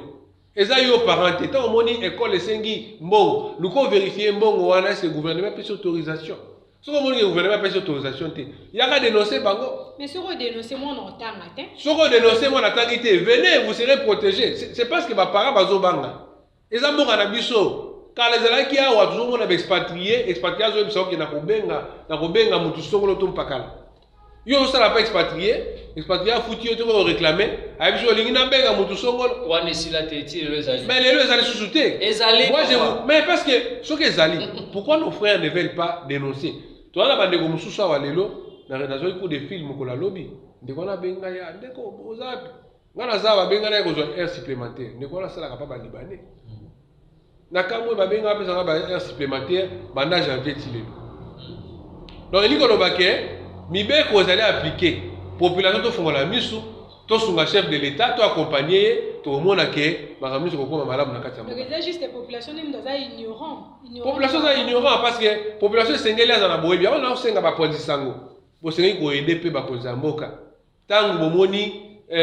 Et ça, il y a parents. Tant on dit école et sengi bon, nous pouvons vérifier bon ou on a ce gouvernement peut autorisation. Si on dit le gouvernement peut autorisation, il y a qu'à dénoncer bango.
Mais si on dénonce moi en temps matin.
Si on dénonce moi en temps venez, vous serez protégés. C'est parce que ma parents bazo banga. Et ça bon à biso. Car les gens qui ont toujours expatrié, expatriation qui na kobenga mutu songolo to mpakala. Yo ça la pas expatrié foutu to réclamer, a biso lingi na benga mutu songolo.
Wane sila teti les ali.
Mais les ali sous-souté. Moi je vous mais parce que ce que ali, pourquoi nos frères ne veulent pas dénoncer? Toi la bande comme sous wa lelo na rédaction ko de film ko la lobby. Ndeko na benga ya ndeko ozapi. Ngana za benga na ko air supplémentaire. Ndeko na sala ka pas libanais. Nakamwe babenga pesa ba air supplémentaire banda janvier tilelo. Donc il y a mibeko allez appliquer population to fongola misu to sunga chef de l'état to accompagner to mona ke makamisi ko koma malamu na kati ya
donc c'est juste population ni mdaza ignorant
population za ignorant parce que population sengeli za na boyebi on na senga ba konzi sango bo sengi ko aider pe ba konzi mboka tangu bomoni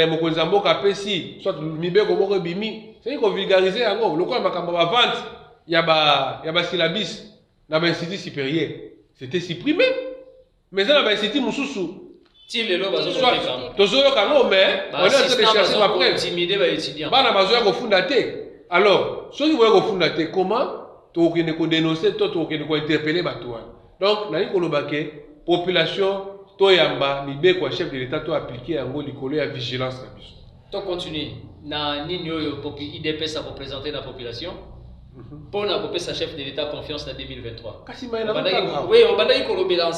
mokonzi mboka pesi soit mibeko moko bimi sengi ko vulgariser yango lokola makambo ba vente ya ba syllabus na ba institut supérieur c'était supprimé mais ça na ba institut mususu
ti lelo bazokopeka
tozoyoka ngo mais on est en train de chercher ma preuve
intimider ba étudiants
bana bazoya kofunda te alors soki boya kofunda te comment tokende ko dénoncer to tokende ko interpeller bato wana donc nani koloba ke population to yamba mibeko ya chef de l'état to appliquer yango likolo ya vigilance na biso
to continuer na nini oyo IDPS a représenter la population pour na kopesa chef de l'état confiance na 2023
kasi maina
oui obandaki kolobela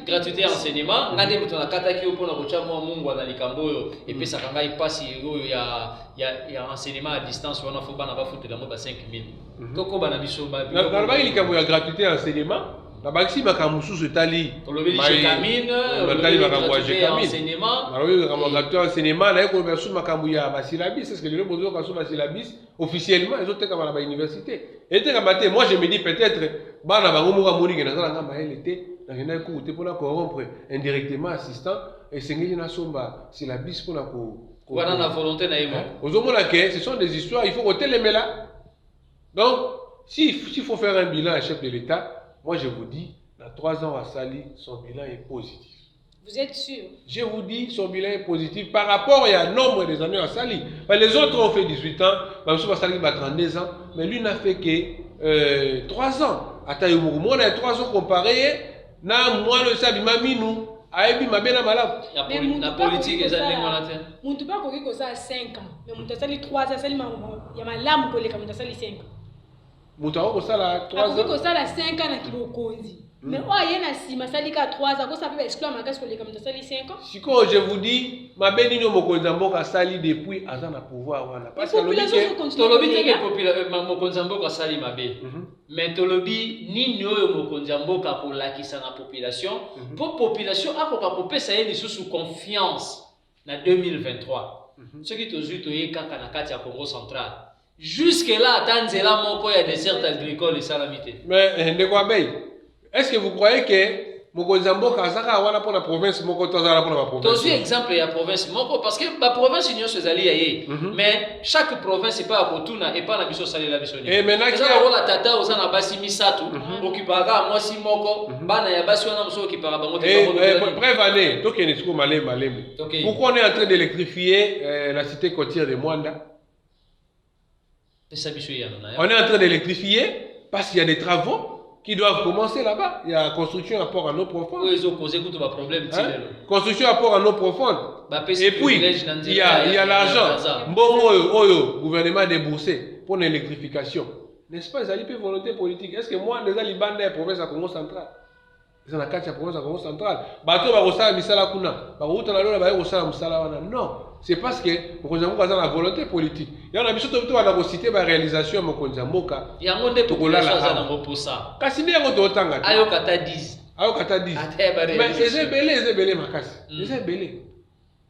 gratuité enseignement ngande moto na kataki yo pona kocha mwa mungu na likambo oyo epesaka ngai pasi oyo ya enseignement à distance wana fo bana bafutela mo ba 5000 toko bana biso ba
na ba likambo ya gratuité enseignement na bakisi makambo mususu etali
tolobeli jekamine
tolobeli makambo ya jekamine
enseignement
tolobeli makambo ya gratuité enseignement na yeko ba su makambo ya ba syllabus est-ce que le bozo ka su ba syllabus officiellement ezoteka bana ba université eteka mate moi je me dis peut-être bana bango moka moni ke nazala ngamba elete na kenda ko te pona corrompre indirectement assistant et sengeli na somba syllabus pona ko
wana na volonté na yemo
ozomona ke ce sont des histoires il faut que telemela donc s'il faut faire un bilan à chef de l'état. Moi, je vous dis, dans 3 ans à Sali, son bilan est positif.
Vous êtes sûr?
Je vous dis, son bilan est positif par rapport à nombre des années à Sali. Les autres ont fait 18 ans, M. Sali a 32 ans, mais lui n'a fait que 3 ans. Attends, on a 3 ans comparé, na moi le sabi maminou, aibi mabena malab.
La politique est allée moi la
Muntu pas koki ko ça 5 ans, mais muntu sali 3 ans, sali ya malamu ko le ka muntu sali 5 ans.
Moutao kosala 3 ans.
Kosala 5 ans na kibokonzi. Mais oyena si masali ka 3 ans, ko ça peut exclure ma casse ko le ka sali 5 ans.
Siko je vous dis, mabeni no mokonzi mboka sali depuis azana pouvoir wana.
Parce que
tolobi te population mokonzi mboka sali mabe. Mais tolobi nini oyo mokonzi mboka ko lakisa na population, pour population akoka kopesa ye lisusu confiance na 2023. Ce qui tozui toye kaka na kati ya Congo central. Jusque-là, Tanzela moko ya dessert agricole et salamité.
Mais Ndekwabe, est-ce que vous croyez que Mokozambo Kazaka wana pour la province moko tozala pour la province?
Tozu exemple ya province moko parce que la province union sezali yaye. Mais chaque province est pas à Kotuna et pas na biso sali la biso ni.
Et maintenant
que ça la tata osana basi misatu okipaka mwasi moko bana ya basi wana muso okipaka bango te.
Bref année, donc il est malembe. Pourquoi on est en train d'électrifier la cité côtière de Mwanda? On est en train d'électrifier parce qu'il y a des travaux qui doivent commencer là-bas. Il y a construction à port en eau profonde. Construction à port en eau profonde. Et puis, il y a l'argent. Le gouvernement a déboursé pour l'électrification. N'est-ce pas, ils ont volonté politique. Est-ce que moi, les Alibans de la province à Congo central, ils ont la carte de la province à Congo central, non. C'est parce que Mokonzamboka a la volonté politique. Il y a une cité la réalisation de Mokonzamboka.
Il y a un monde de population pour ça.
Kassine yango to tanga.
Ayo kata 10.
Ayo kata 10. Mais c'est belé makasi. C'est belé.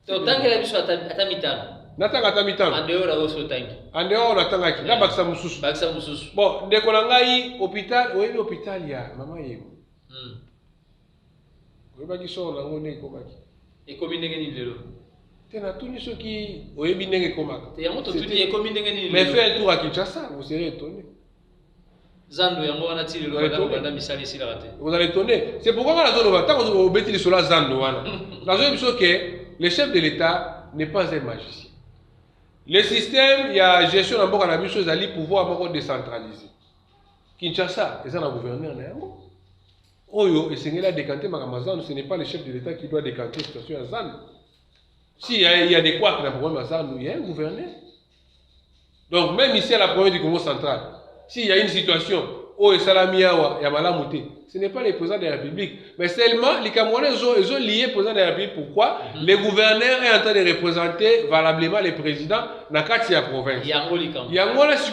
To tanga la biso ata mitano.
Natanga ata mitano.
En dehors la oso tangi.
En dehors na tanga ki. Na bakisa mususu.
Bakisa mususu.
Bon, ndeko na ngai hôpital, oyebi hôpital ya mama yebo. Oyeba so na ngone ko baki.
E komi ndenge ni lelo.
Tena tuni soki oyebi ndenge komaka.
Te yango to tuni e komi ndenge ni.
Mais fais un tour à Kinshasa, vous serez étonné.
Zando yango wana ti lelo bana bana misali sila raté.
Vous allez étonner. C'est pourquoi on a zone va tant on obétit sur la Zando wana. La zone biso que le chef de l'État n'est pas un magicien. Le système, il y a gestion en boka na biso ezali pouvoir moko décentralisé. Kinshasa, ils ont un gouverneur na yango. Oyo esengela décanter makamazano, ce n'est pas le chef de l'État qui doit décanter la situation à Zando. S'il y a des couacs dans le problème à Zando, il y a un gouverneur. Donc même ici à la province du Congo central, s'il y a une situation oh Salamiawa, Yamalamute. Ce n'est pas les présidents de la République. Mais seulement, les Camerounais, ils ont lié le président de la République. Pourquoi? Le gouverneur est en train de représenter valablement les présidents dans la province. Il y a une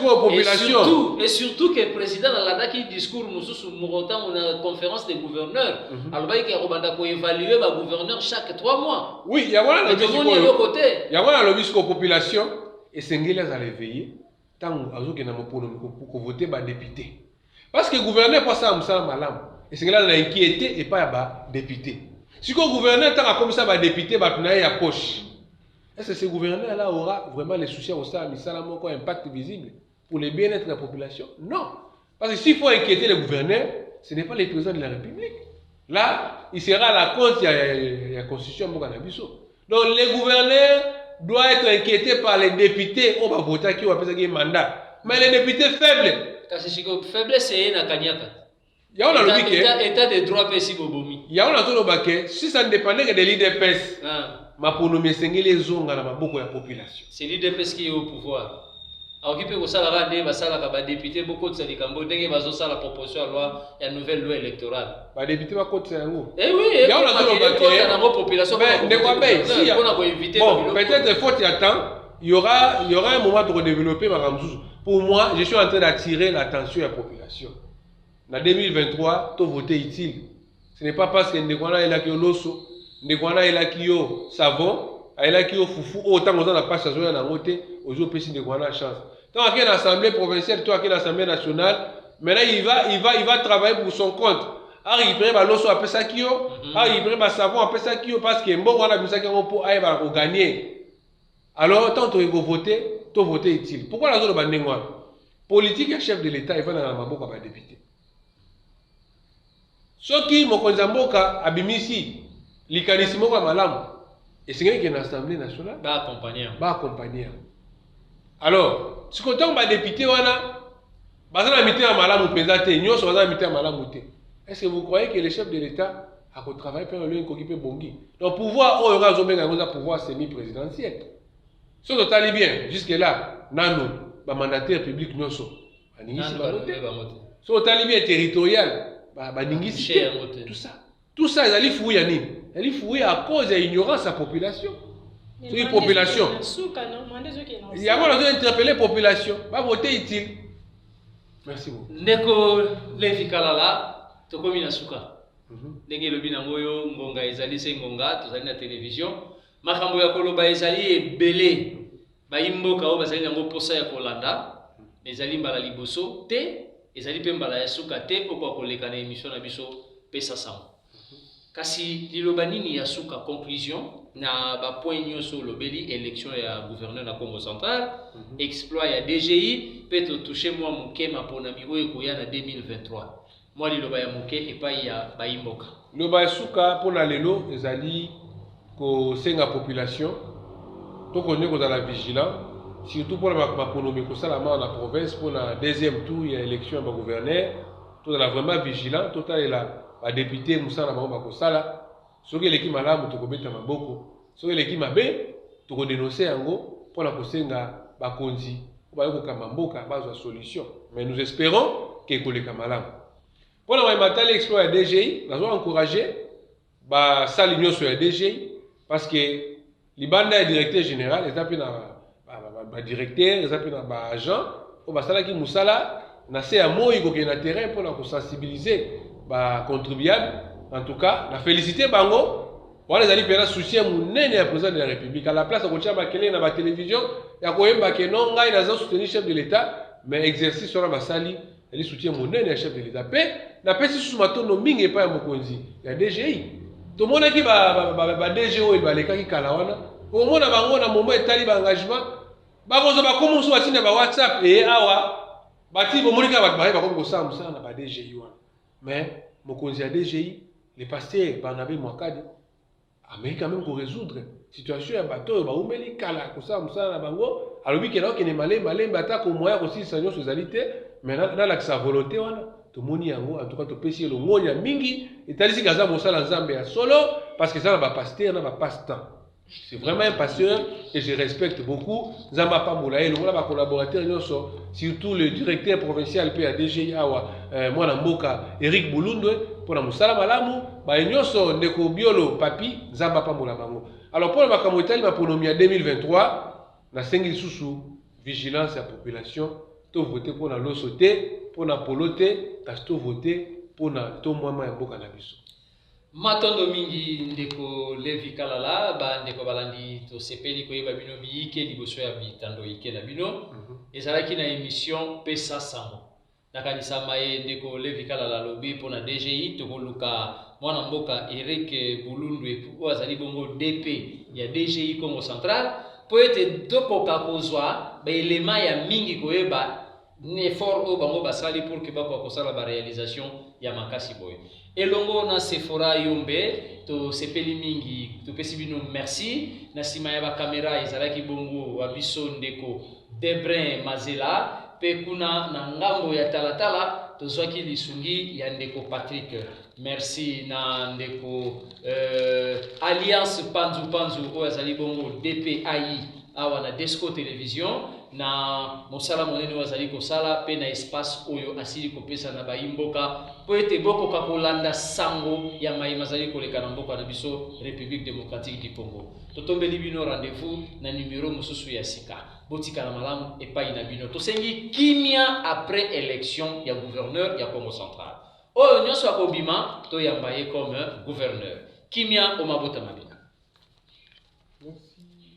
population.
Et surtout que le président a un discours, une conférence des gouverneurs. Alors, il faut évaluer le gouverneur chaque 3 mois.
Oui, il y a une population. Et c'est ce qu'ils ont réveillé. Tant pour voter les députés. Parce que le gouverneur passe à Moussa Malam. Et c'est là qu'il a inquiété et pas les députés. Si le gouverneur a comme ça, les députés, il a à poche. Est-ce que ce gouverneur-là aura vraiment les soucis au sein de un impact visible pour le bien-être de la population? Non. Parce que s'il faut inquiéter le gouverneur, ce n'est pas le président de la République. Là, il sera à la compte, il y a la constitution. Donc le gouverneur doit être inquiété par les députés. On va voter qui va faire un mandat. Mais les députés faibles.
Faible, c'est un Kanyaka.
Il y a
état de droit pessi bobomi.
Il y a un si ça ne dépendait que de l'IDPS, ma ponomie sengeli les ongs à beaucoup de la population.
C'est l'IDPS qui est au pouvoir. Alors qui peut ça la rendre, ça la député beaucoup de Sénégambo, dès que ça la proposition de loi, il y a une nouvelle loi électorale.
Bah député va côté ça où?
Eh oui, il y a une population.
Mais bon, peut-être faute il y a temps, il y aura un moment pour développer ma ramzou. Pour moi, je suis en train d'attirer l'attention de la population. En 2023, tout voter utile. Ce n'est pas parce que Ndekwana est là qui est l'osso, Ndekwana est là qui est savon, il a qui est foufou, autant qu'on n'a pas changé dans côté, aujourd'hui il Ndekwana a chance. Tant qu'il y a une assemblée provinciale, toi qui est l'assemblée nationale, maintenant il va travailler pour son compte. Il prend l'osso après ça qui est, il prend savon après ça qui est, parce que bon, on a vu ça qui est pour gagner. Alors, tant que tu voter, tu vote utile. Pourquoi la zone de Bandengwa? Politique et chef de l'État, il va dans la maboka ba député. Ce qui Mokonzamboka abimisi, likanisimo ka malamu, et c'est qu'il y a une assemblée nationale.
Ba accompagner.
Alors, si on a député, on a mis un malamu pesate, nous sommes en mis un malamu. Est-ce que vous croyez que le chef de l'État a travaillé pour le occupé Bongi? Donc, pouvoir, on aura un pouvoir semi-présidentiel. Si on est bien, jusque-là, Nano, le mandataire public, nous sommes. Si on est bien territorial, tout ça, ils allaient fouiller. Ils allaient fouiller à cause de l'ignorance de la population. C'est une population. Il y a besoin d'interpeller la population. Va voter utile. Merci beaucoup.
Ndeko Levi Kalala, tokomi na suka. Ndenge lobi na ngoyo ngonga ezali se ngonga, tozali na télévision. Makambo ya koloba ezali ebele bayimboka o bazali nango posa ya kolanda ezali mbala liboso te ezali pe mbala ya suka te poko koleka na émission na biso pesa sango kasi liloba nini ya suka conclusion na ba point nyonso lobeli élection ya gouverneur na Congo central exploit ya DGI peut toucher moi mukema pona miroyo koya na 2023 moi liloba ya muke epai ya bayimboka
liloba ya suka pona lelo ezali que c'est la population, donc on est dans la vigilance, surtout pour la économie, pour ça la province, pour la deuxième tour, il y a l'élection du gouverneur, tout est vraiment vigilant, tout est là, la députée Moussa na Mamba Kosala, ce que l'équipe malade, tu peux mettre beaucoup, ce que l'équipe m'a bé, tu peux dénoncer en gros pour la Kosenga, Bakonzi, pour la Kamamboka, base de solution. Mais nous espérons qu'il y ait des camarades. Pour la matériel exploit la DGI, nous avons encouragé, ça l'union sur la DGI. Parce que les bandes est directeur général, ils appellent un directeur, ils appellent un agent, on va savoir que Moussala n'a pas un mot qui a terrain pour sensibiliser les contribuables. En tout cas, la félicité Bango, on les a dit que soutien mon président de la République. À la place, on tient à la télévision, il y a quand même que non, il a soutenu le chef de l'État, mais exercice sur la sali, il soutient mon chef de l'État. La paix, c'est sous ma tonne, il n'y a pas un Mokonzi, il y a DGI. Tout le monde qui va DGO et les gens qui kalawana au moins na moment etali ba engagement ba kozo ba commence wati na ba WhatsApp et awa bati bo monika ba ba ko ça na ba DGI wana mais mokonzi ya DGI les pasteurs Barnabé Mwakadi mais quand même ko résoudre situation ya bato ba umeli kala ko ça na bango alobi ke na ke malemba ata ko moya ko si sanyo sozalité mais na la sa volonté wana tout le monde en tout cas tu peux le monde mingi et t'as dit que ça mosala nzambe ya solo parce que ça na ba pasteur na ba passe-temps C'est vraiment un pasteur que je respecte beaucoup. Zamba Pamoula, et le collaborateur, surtout le directeur provincial PADG Awa, Mwana Mboka, Eric Boulundwe, pour la Moussala Malamu, Baïnyoso, Ndeko Biolo, Papi, Zamba Pamoula Bango. Alors pour le Makamotali, ma pronomie 2023, na sengi sous vigilance à la population, tout voter pour la losoté, pour la poloté, tout voter pour la tout moment ya Mboka na biso.
Matondo mingi ndeko Levi Kalala ba ndeko balandi to sepeli ko yeba bino biike liboso ya bitando ike na bino ezalaki na émission Pesa Samo nakanisa maye ndeko Levi Kalala lobi pona DGI to koluka mwana mboka Eric Boulundwe po azali bongo DP ya DGI Congo Central po ete tokoka kozwa ba elema ya mingi ko yeba ni effort o bango basali pour que bako kosala ba réalisation ya makasi boy elongo na Sephora Yombe to sepeli mingi to pesi bino merci na sima ya ba camera ezalaki bongo wa biso ndeko Debrin Mazela pe kuna na ngambo ya talatala to zwaki lisungi ya ndeko Patrick merci na ndeko Alliance Panzu Panzu o azali bongo DPAI awa na Desco Télévision na mosala monene wazali kosala pe na espace oyo asili kopesa na baimboka po ete boko kakolanda sango ya mayima zali koleka na mboka na biso République démocratique du Congo. Totombeli bino rendez-vous na numéro mususu ya sika. Botika na malamu epai na bino. Tosengi kimia après élection ya gouverneur ya Congo Central. Oyo nyonso akobima to yamba ye comme gouverneur. Kimia o mabota mabina.
Merci.